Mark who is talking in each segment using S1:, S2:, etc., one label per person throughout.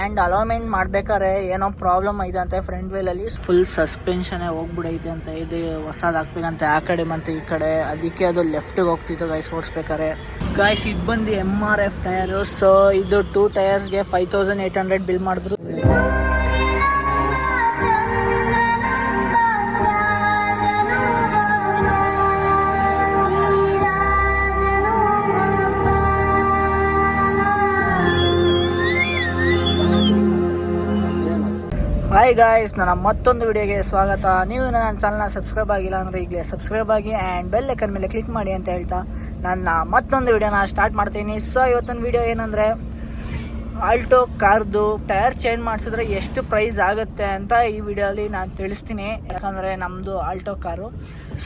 S1: And alignment ಮಾಡ್ಬೇಕಾದ್ರೆ ಏನೋ problem ಐತೆ ಅಂತೆ ಫ್ರಂಟ್ ವೀಲಲ್ಲಿ ಫುಲ್ ಸಸ್ಪೆನ್ಷನ್ ಹೋಗ್ಬಿಡೈತೆ ಅಂತ ಇದು ಹೊಸದು ಹಾಕ್ಬೇಕಂತೆ ಆ ಕಡೆ ಮತ್ತು ಈ ಕಡೆ, ಅದಕ್ಕೆ ಅದು ಲೆಫ್ಟಿಗೆ ಹೋಗ್ತಿತ್ತು ಗೈಸ್ ಓಡಿಸ್ಬೇಕಾರೆ. ಗೈಸ್ ಇದು ಬಂದು MRF ಟಯರು. ಸೊ ಇದು 2 ಟಯರ್ಸ್ಗೆ 5800 ಬಿಲ್ ಮಾಡಿದ್ರು. ಹಾಯ್ ಗಾಯ್ಸ್, ನನ್ನ ಮತ್ತೊಂದು ವಿಡಿಯೋಗೆ ಸ್ವಾಗತ. ನೀವು ನನ್ನ ಚಾನಲ್ನ ಸಬ್ಸ್ಕ್ರೈಬ್ ಆಗಿಲ್ಲ ಅಂದರೆ ಈಗಲೇ ಸಬ್ಸ್ಕ್ರೈಬ್ ಆಗಿ ಆ್ಯಂಡ್ ಬೆಲ್ ಐಕನ್ ಮೇಲೆ ಕ್ಲಿಕ್ ಮಾಡಿ ಅಂತ ಹೇಳ್ತಾ ನನ್ನ ಮತ್ತೊಂದು ವಿಡಿಯೋನ ಸ್ಟಾರ್ಟ್ ಮಾಡ್ತೀನಿ. ಸೊ ಇವತ್ತೊಂದು ವಿಡಿಯೋ ಏನಂದರೆ ಆಲ್ಟೋ ಕಾರ್ದು ಟೈರ್ ಚೇಂಜ್ ಮಾಡಿಸಿದ್ರೆ ಎಷ್ಟು ಪ್ರೈಸ್ ಆಗುತ್ತೆ ಅಂತ ಈ ವಿಡಿಯೋಲಿ ನಾನು ತಿಳಿಸ್ತೀನಿ. ಯಾಕಂದರೆ ನಮ್ಮದು ಆಲ್ಟೋ ಕಾರು.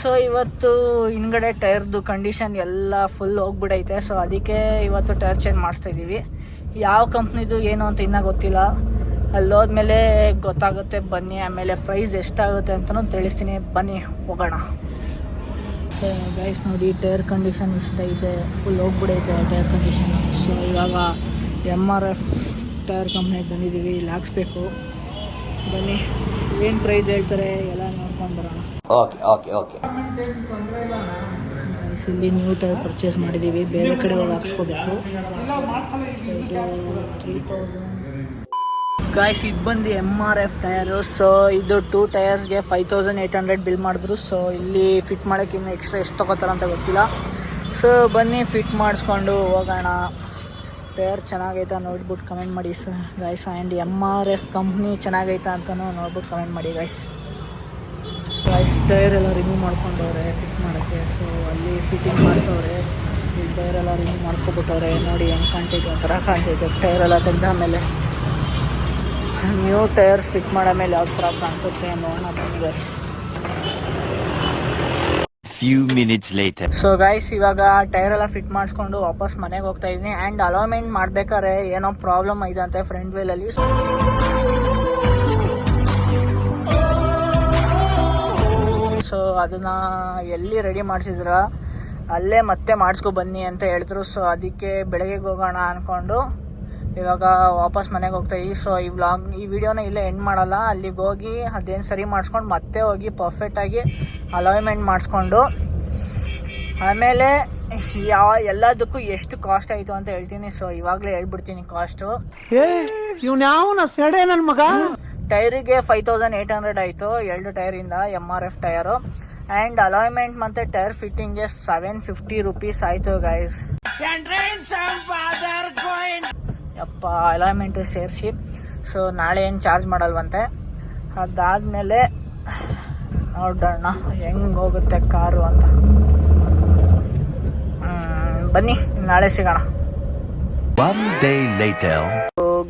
S1: ಸೊ ಇವತ್ತು ಹಿಂದ್ಗಡೆ ಟೈರ್ದು ಕಂಡೀಷನ್ ಎಲ್ಲ ಫುಲ್ ಹೋಗ್ಬಿಡೈತೆ. ಸೊ ಅದಕ್ಕೆ ಇವತ್ತು ಟೈರ್ ಚೇಂಜ್ ಮಾಡಿಸ್ತಾ ಇದ್ದೀವಿ. ಯಾವ ಕಂಪ್ನಿದು ಏನು ಅಂತ ಇನ್ನೂ ಗೊತ್ತಿಲ್ಲ, ಅಲ್ಲೋದ್ಮೇಲೆ ಗೊತ್ತಾಗುತ್ತೆ ಬನ್ನಿ. ಆಮೇಲೆ ಪ್ರೈಸ್ ಎಷ್ಟಾಗುತ್ತೆ ಅಂತಲೂ ತಿಳಿಸ್ತೀನಿ, ಬನ್ನಿ ಹೋಗೋಣ. ಸೊ ಗೈಸ್ ನೋಡಿ, ಟೈರ್ ಕಂಡೀಷನ್ ಇಷ್ಟ ಐತೆ, ಫುಲ್ ಹೋಗ್ಬಿಡೈತೆ ಟೈರ್ ಕಂಡೀಷನ್. ಸೊ ಇವಾಗ MRF ಟೈರ್ ಕಂಪ್ನಿಗೆ ಬಂದಿದ್ದೀವಿ, ಇಲ್ಲಿ ಹಾಕ್ಸ್ಬೇಕು. ಬನ್ನಿ ಏನು ಪ್ರೈಸ್ ಹೇಳ್ತಾರೆ ಎಲ್ಲ ನೋಡ್ಕೊಂಡು ಬರೋಣ. ತೊಂದರೆ ಇಲ್ಲ. ಇಲ್ಲಿ ನ್ಯೂ ಟೈರ್ ಪರ್ಚೇಸ್ ಮಾಡಿದ್ದೀವಿ, ಬೇರೆ ಕಡೆ ಹೋಗಿ ಹಾಕ್ಸ್ಕೋಬೇಕು. 3000 ಗಾಯ್ಸ್. ಇದು ಬಂದು MRF ಟಯರು. ಸೊ ಇದು 2 ಟಯರ್ಸ್ಗೆ 5800 ಬಿಲ್ ಮಾಡಿದ್ರು. ಸೊ ಇಲ್ಲಿ ಫಿಟ್ ಮಾಡೋಕ್ಕೆ ಇನ್ನು ಎಕ್ಸ್ಟ್ರಾ ಎಷ್ಟು ತೊಗೋತಾರೆ ಅಂತ ಗೊತ್ತಿಲ್ಲ. ಸೊ ಬನ್ನಿ ಫಿಟ್ ಮಾಡಿಸ್ಕೊಂಡು ಹೋಗೋಣ. ಟಯರ್ ಚೆನ್ನಾಗೈತಾ ನೋಡ್ಬಿಟ್ಟು ಕಮೆಂಟ್ ಮಾಡಿ ಗಾಯ್ಸ್. ಆ್ಯಂಡ್ MRF ಕಂಪ್ನಿ ಚೆನ್ನಾಗೈತಾ ಅಂತಲೂ ನೋಡ್ಬಿಟ್ಟು ಕಮೆಂಟ್ ಮಾಡಿ ಗಾಯ್ಸ್. ಟೈರ್ ಎಲ್ಲ ರಿಮೂವ್ ಮಾಡ್ಕೊಂಡವ್ರೆ ಫಿಟ್ ಮಾಡೋಕ್ಕೆ. ಸೊ ಅಲ್ಲಿ ಫಿಟ್ಟಿಂಗ್ ಮಾಡ್ತವ್ರೆ. ಇಲ್ಲಿ ಟೈರ್ ಎಲ್ಲ ರಿಮೂವ್ ಮಾಡ್ಕೊಬಿಟ್ಟವ್ರೆ. ನೋಡಿ ಹೆಂಗೆ ಕಾಣ್ತೈತೆ, ಒಂಥರ ಕಾಣ್ತೈತೆ. ಟೈರ್ ಎಲ್ಲ ತೆಗೆದ ಮೇಲೆ ನ್ಯೂ ಟೈರ್ಸ್ ಫಿಟ್ ಮಾಡೋ ಮೇಲೆ ಯಾವ ಥರ ಕಾಣಿಸುತ್ತೆ ನೋಡೋಣ ಬನ್ನಿ ಗಾಯ್ಸ್. ಸೊ ಗಾಯ್ಸ್ ಇವಾಗ ಟೈರ್ ಎಲ್ಲ ಫಿಟ್ ಮಾಡಿಸ್ಕೊಂಡು ವಾಪಸ್ ಮನೆಗೆ ಹೋಗ್ತಾ ಇದ್ದೀನಿ. ಆ್ಯಂಡ್ ಅಲೈನ್ಮೆಂಟ್ ಮಾಡ್ಬೇಕಾದ್ರೆ ಏನೋ ಪ್ರಾಬ್ಲಮ್ ಐತೆ ಅಂತೆ ಫ್ರಂಟ್ ವೀಲಲ್ಲಿ. ಸೊ ಅದನ್ನ ಎಲ್ಲಿ ರೆಡಿ ಮಾಡಿಸಿದ್ರ ಅಲ್ಲೇ ಮತ್ತೆ ಮಾಡಿಸ್ಕೊ ಬನ್ನಿ ಅಂತ ಹೇಳಿದ್ರು. ಸೊ ಅದಕ್ಕೆ ಬೆಳಗ್ಗೆಗೆ ಹೋಗೋಣ ಅಂದ್ಕೊಂಡು ಇವಾಗ ವಾಪಸ್ ಮನೆಗೆ ಹೋಗ್ತಾ ಇದ್ದೀವಿ. ಸೊ ಈ ವಿಡಿಯೋನ ಇಲ್ಲೇ ಎಂಡ್ ಮಾಡಲ್ಲ, ಅಲ್ಲಿಗೆ ಹೋಗಿ ಅದೇನು ಸರಿ ಮಾಡಿಸ್ಕೊಂಡು ಮತ್ತೆ ಹೋಗಿ ಪರ್ಫೆಕ್ಟಾಗಿ ಅಲೈನ್ಮೆಂಟ್ ಮಾಡಿಸ್ಕೊಂಡು ಆಮೇಲೆ ಎಲ್ಲದಕ್ಕೂ ಎಷ್ಟು ಕಾಸ್ಟ್ ಆಯಿತು ಅಂತ ಹೇಳ್ತೀನಿ. ಸೊ ಇವಾಗಲೇ ಹೇಳ್ಬಿಡ್ತೀನಿ ಕಾಸ್ಟು. ನನ್ನ ಮಗ ಟೈರಿಗೆ 5800 ಆಯಿತು 2 ಟೈರಿಂದ MRF ಟಯರು. ಆ್ಯಂಡ್ ಅಲೈನ್ಮೆಂಟ್ ಮತ್ತು ಟೈರ್ ಫಿಟ್ಟಿಂಗ್ಗೆ 750 ರೂಪೀಸ್ ಆಯಿತು ಗೈಸ್. ಯಪ್ಪ ಅಲೈನ್ಮೆಂಟು ಸೇರಿಸಿ. ಸೊ ನಾಳೆ ಏನು ಚಾರ್ಜ್ ಮಾಡಲ್ವಂತೆ. ಅದಾದಮೇಲೆ ನೋಡೋಣ ಹೆಂಗೆ ಹೋಗುತ್ತೆ ಕಾರು ಅಂತ. ಬನ್ನಿ ನಾಳೆ ಸಿಗೋಣ.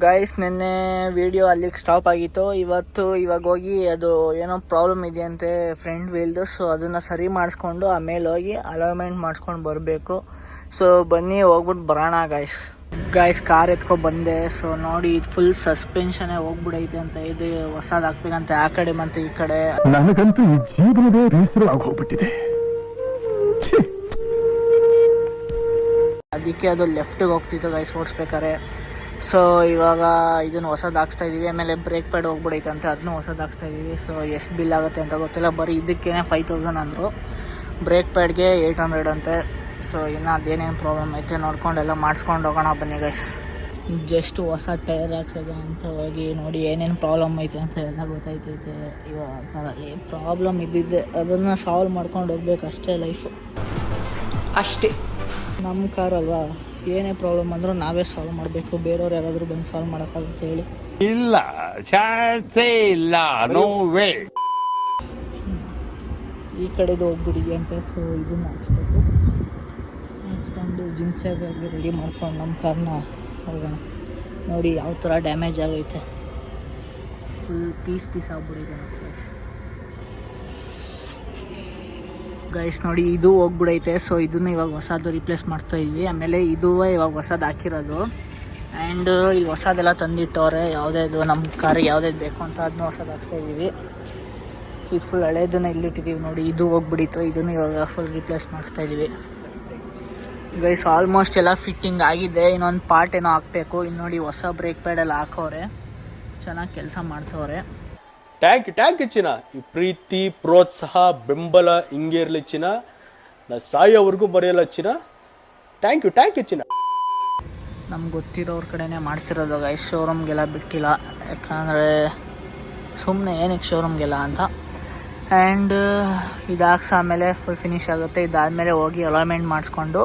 S1: ಗೈಸ್ ನಿನ್ನೆ ವಿಡಿಯೋ ಅಲ್ಲಿಗೆ ಸ್ಟಾಪ್ ಆಗಿತ್ತು. ಇವಾಗ ಹೋಗಿ ಅದು ಏನೋ ಪ್ರಾಬ್ಲಮ್ ಇದೆಯಂತೆ ಫ್ರಂಟ್ ವೀಲ್ದು. ಸೊ ಅದನ್ನು ಸರಿ ಮಾಡಿಸ್ಕೊಂಡು ಆಮೇಲೆ ಹೋಗಿ ಅಲೈನ್ಮೆಂಟ್ ಮಾಡಿಸ್ಕೊಂಡು ಬರಬೇಕು. ಸೊ ಬನ್ನಿ ಹೋಗ್ಬಿಟ್ಟು ಬರೋಣ ಗಾಯ್ಸ್. ಕಾರ್ ಎತ್ಕೊ ಬಂದೆ. ಸೊ ನೋಡಿ ಇದು ಫುಲ್ ಸಸ್ಪೆನ್ಷನ್ ಹೋಗ್ಬಿಡೈತೆ ಅಂತ ಇದು ಹೊಸದು ಹಾಕ್ಬೇಕಂತೆ ಆ ಕಡೆ ಮತ್ತು ಈ ಕಡೆ.
S2: ನನಗಂತೂ ಈ ಜೀವನವೇ ಬೇಸರ ಆಗೋಗ್ಬಿಟ್ಟಿದೆ.
S1: ಅದಕ್ಕೆ ಅದು ಲೆಫ್ಟಿಗೆ ಹೋಗ್ತಿತ್ತು ಗೈಸ್ ಓಡಿಸ್ಬೇಕಾರೆ. ಸೊ ಇವಾಗ ಇದನ್ನು ಹೊಸದು ಹಾಕ್ಸ್ತಾ ಇದ್ದೀವಿ. ಆಮೇಲೆ ಬ್ರೇಕ್ ಪ್ಯಾಡ್ ಹೋಗ್ಬಿಡೈತೆ ಅಂತ ಅದನ್ನು ಹೊಸದು ಹಾಕ್ಸ್ತಾ ಇದ್ದೀವಿ. ಸೊ ಎಷ್ಟು ಬಿಲ್ ಆಗುತ್ತೆ ಅಂತ ಗೊತ್ತಿಲ್ಲ, ಬರೀ ಇದಕ್ಕೇ 5000 ಅಂದರು. ಬ್ರೇಕ್ ಪ್ಯಾಡ್ಗೆ 800 ಅಂತೆ. ಸೊ ಇನ್ನು ಅದೇನೇನು ಪ್ರಾಬ್ಲಮ್ ಐತೆ ನೋಡ್ಕೊಂಡೆಲ್ಲ ಮಾಡಿಸ್ಕೊಂಡು ಹೋಗೋಣ ಬನ್ನಿ ಗೈಸ್. ಜಸ್ಟ್ ಹೊಸ ಟೈರ್ ಹಾಕ್ಸೋದು ಅಂತ ಹೋಗಿ ನೋಡಿ ಏನೇನು ಪ್ರಾಬ್ಲಮ್ ಐತೆ ಅಂತ ಎಲ್ಲ ಗೊತ್ತಾಯ್ತೈತೆ. ಇವಾಗ ಪ್ರಾಬ್ಲಮ್ ಇದ್ದಿದ್ದೆ ಅದನ್ನು ಸಾಲ್ವ್ ಮಾಡ್ಕೊಂಡು ಹೋಗ್ಬೇಕು ಅಷ್ಟೇ ಲೈಫು. ಅಷ್ಟೇ ನಮ್ಮ ಕಾರ್ ಅಲ್ವಾ, ಏನೇ ಪ್ರಾಬ್ಲಮ್ ಅಂದರೂ ನಾವೇ ಸಾಲ್ವ್ ಮಾಡಬೇಕು. ಬೇರೆಯವ್ರು ಯಾರಾದರೂ ಬಂದು ಸಾಲ್ವ್ ಮಾಡೋಕ್ಕಾಗುತ್ತೆ ಹೇಳಿ?
S2: ಇಲ್ಲ, ಚಾನ್ಸೇ ಇಲ್ಲ, ನೋ ವೇ.
S1: ಈ ಕಡೆದು ಹೋಗ್ಬಿಟ್ಟಿದೆಯಂತೆ. ಸೊ ಇದನ್ನು ಹಾಕ್ಸ್ಬೇಕು. ಹಾಕ್ಸ್ಕೊಂಡು ಜಿಂಚಾಗಿ ರೆಡಿ ಮಾಡ್ಕೊಂಡು ನಮ್ಮ ಕಾರ್ನ ಹೋಗೋಣ. ನೋಡಿ ಯಾವ ಥರ ಡ್ಯಾಮೇಜ್ ಆಗೈತೆ, ಫುಲ್ ಪೀಸ್ ಆಗ್ಬಿಡೈತೆ ಗೈಸ್. ನೋಡಿ ಇದು ಹೋಗ್ಬಿಡೈತೆ. ಸೊ ಇದನ್ನು ಇವಾಗ ಹೊಸದು ರಿಪ್ಲೇಸ್ ಮಾಡ್ತಾ ಇದ್ವಿ. ಆಮೇಲೆ ಇದು ಇವಾಗ ಹೊಸದು ಹಾಕಿರೋದು. ಆ್ಯಂಡ್ ಇಲ್ಲಿ ಹೊಸದೆಲ್ಲ ತಂದಿಟ್ಟವ್ರೆ, ಯಾವುದೇದು ನಮ್ಮ ಕಾರಿಗೆ ಯಾವುದೇದು ಬೇಕು ಅಂತ ಅದನ್ನು ಹೊಸದು ಹಾಕ್ಸ್ತಾ ಇದ್ದೀವಿ. ಇದು ಫುಲ್ ಹಳೇದನ್ನು ಇಲ್ಲಿಟ್ಟಿದ್ದೀವಿ ನೋಡಿ. ಇದು ಹೋಗ್ಬಿಡಿತ್ತು, ಇದನ್ನು ಇವಾಗ ಫುಲ್ ರಿಪ್ಲೇಸ್ ಮಾಡಿಸ್ತಾ ಇದ್ದೀವಿ. ಗೈಸ್ ಆಲ್ಮೋಸ್ಟ್ ಎಲ್ಲ ಫಿಟ್ಟಿಂಗ್ ಆಗಿದೆ, ಇನ್ನೊಂದು ಪಾರ್ಟ್ ಏನೋ ಹಾಕಬೇಕು. ಇಲ್ಲಿ ನೋಡಿ ಹೊಸ ಬ್ರೇಕ್ ಪ್ಯಾಡೆಲ್ಲ ಹಾಕೋರೆ, ಚೆನ್ನಾಗಿ ಕೆಲಸ ಮಾಡ್ತವ್ರೆ.
S3: ಟ್ಯಾಂಕ್ ಚಿನ್ನ, ಈ ಪ್ರೀತಿ ಪ್ರೋತ್ಸಾಹ ಬೆಂಬಲ ಹಿಂಗೆ ಇರಲಿ ಚಿನ್ನ, ನಾ ಸಾಯೋವರೆಗೂ ಬರೆಯಲ್ಲ ಚಿನ್ನ. ಥ್ಯಾಂಕ್ ಯು ಚಿನ್ನ.
S1: ನಮ್ಗೆ ಗೊತ್ತಿರೋರ ಕಡೆನೇ ಮಾಡಿಸಿರೋದು ಗೈಸ್, ಶೋರೂಮ್ಗೆಲ್ಲ ಬಿಟ್ಟಿಲ್ಲ. ಯಾಕಂದರೆ ಸುಮ್ಮನೆ ಏನಕ್ಕೆ ಶೋರೂಮ್ಗೆಲ್ಲ ಅಂತ. ಆ್ಯಂಡ್ ಇದಾಕ್ಸ ಆಮೇಲೆ ಫುಲ್ ಫಿನಿಶ್ ಆಗುತ್ತೆ. ಇದಾದಮೇಲೆ ಹೋಗಿ ಅಲೈನ್ಮೆಂಟ್ ಮಾಡಿಸ್ಕೊಂಡು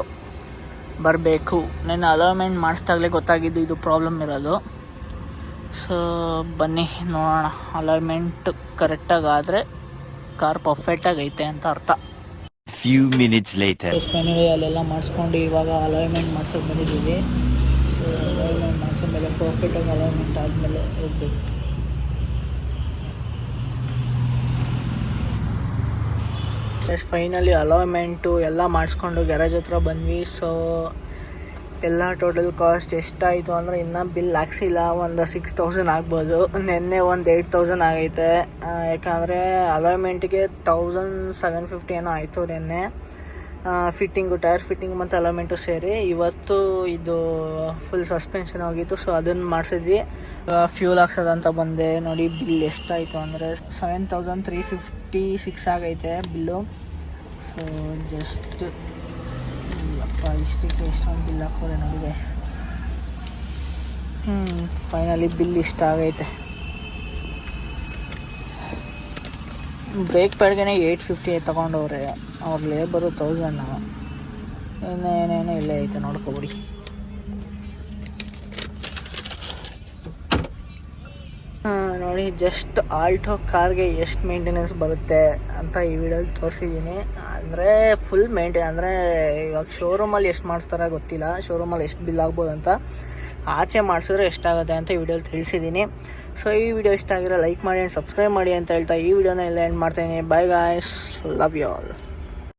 S1: ಬರಬೇಕು. ನಾನು ಅಲೈನ್ಮೆಂಟ್ ಮಾಡಿಸ್ದಾಗಲೇ ಗೊತ್ತಾಗಿದ್ದು ಇದು ಪ್ರಾಬ್ಲಮ್ ಇರೋದು. ಸೊ ಬನ್ನಿ ನೋಡೋಣ, ಅಲೈನ್ಮೆಂಟ್ ಕರೆಕ್ಟಾಗಾದರೆ ಕಾರ್ ಪರ್ಫೆಕ್ಟಾಗಿ ಐತೆ ಅಂತ ಅರ್ಥ.
S4: Few minutes later.
S1: ಫೈನಲಿ ಅಲ್ಲೆಲ್ಲ ಮಾಡಿಸ್ಕೊಂಡು ಇವಾಗ ಅಲೈನ್ಮೆಂಟ್ ಮಾಡ್ಸೋಕೆ ಬಂದಿದ್ದೀವಿ. ಅಲೈನ್ಮೆಂಟ್ ಮಾಡಿಸೋದ್ಮೇಲೆ ಪರ್ಫೆಕ್ಟಾಗಿ ಅಲೈನ್ಮೆಂಟ್ ಆದಮೇಲೆ ಹೋಗ್ಬೇಕು. ಫೈನಲಿ ಅಲೈನ್ಮೆಂಟು ಎಲ್ಲ ಮಾಡಿಸ್ಕೊಂಡು ಗ್ಯಾರೇಜ್ ಹತ್ರ ಬಂದ್ವಿ. ಸೊ ಎಲ್ಲ ಟೋಟಲ್ ಕಾಸ್ಟ್ ಎಷ್ಟಾಯಿತು ಅಂದರೆ ಇನ್ನೂ ಬಿಲ್ ಹಾಕ್ಸಿಲ್ಲ, ಒಂದು 6,000 ಆಗ್ಬೋದು. ನಿನ್ನೆ ಒಂದು 8,000 ಆಗೈತೆ. ಯಾಕಂದರೆ ಅಲೈನ್ಮೆಂಟಿಗೆ 1,750 ಏನೋ ಆಯಿತು ನಿನ್ನೆ. ಫಿಟ್ಟಿಂಗು, ಟೈರ್ ಫಿಟ್ಟಿಂಗ್ ಮತ್ತು ಅಲೈನ್ಮೆಂಟು ಸೇರಿ. ಇವತ್ತು ಇದು ಫುಲ್ ಸಸ್ಪೆನ್ಷನ್ ಹೋಗಿತ್ತು, ಸೊ ಅದನ್ನು ಮಾಡಿಸಿದ್ವಿ. ಫ್ಯೂಲ್ ಹಾಕ್ಸೋದಂತ ಬಂದೆ. ನೋಡಿ ಬಿಲ್ ಎಷ್ಟಾಯಿತು ಅಂದರೆ 7,356 ಆಗೈತೆ ಬಿಲ್ಲು. ಸೊ ಜಸ್ಟ್ ಇಷ್ಟಕ್ಕೆ ಎಷ್ಟೊಂದು ಬಿಲ್ ಹಾಕೋರೆ ನೋಡಿ ಗೈಸ್. ಫೈನಲಿ ಬಿಲ್ ಇಷ್ಟ ಆಗೈತೆ. ಬ್ರೇಕ್ ಪ್ಯಾಡ್ಗೆ 850 ತೊಗೊಂಡವ್ರೆ, ಅವ್ರ ಲೇಬರು 1,000. ಏನೇನೇನೋ ಇಲ್ಲೇ ಐತೆ ನೋಡ್ಕೊಬಿಡಿ. ನೋಡಿ ಜಸ್ಟ್ ಆಲ್ಟೋ ಕಾರ್ಗೆ ಎಷ್ಟು ಮೇಂಟೆನೆನ್ಸ್ ಬರುತ್ತೆ ಅಂತ ಈ ವಿಡಿಯೋಲಿ ತೋರಿಸಿದ್ದೀನಿ. ಅಂದರೆ ಫುಲ್ ಅಂದರೆ ಇವಾಗ ಶೋರೂಮಲ್ಲಿ ಎಷ್ಟು ಮಾಡಿಸ್ತಾರ ಗೊತ್ತಿಲ್ಲ, ಶೋರೂಮಲ್ಲಿ ಎಷ್ಟು ಬಿಲ್ ಆಗ್ಬೋದು ಅಂತ. ಆಚೆ ಮಾಡಿಸಿದ್ರೆ ಎಷ್ಟಾಗುತ್ತೆ ಅಂತ ಈ ವಿಡಿಯೋಲಿ ತಿಳಿಸಿದ್ದೀನಿ. ಸೊ ಈ ವಿಡಿಯೋ ಇಷ್ಟ ಆಗಿರೋ ಲೈಕ್ ಮಾಡಿ ಆ್ಯಂಡ್ ಸಬ್ಸ್ಕ್ರೈಬ್ ಮಾಡಿ ಅಂತ ಹೇಳ್ತಾ ಈ ವಿಡಿಯೋನ ಎಲ್ಲ ಎಂಡ್ ಮಾಡ್ತಾಯಿದ್ದೀನಿ. Bye guys, love you all.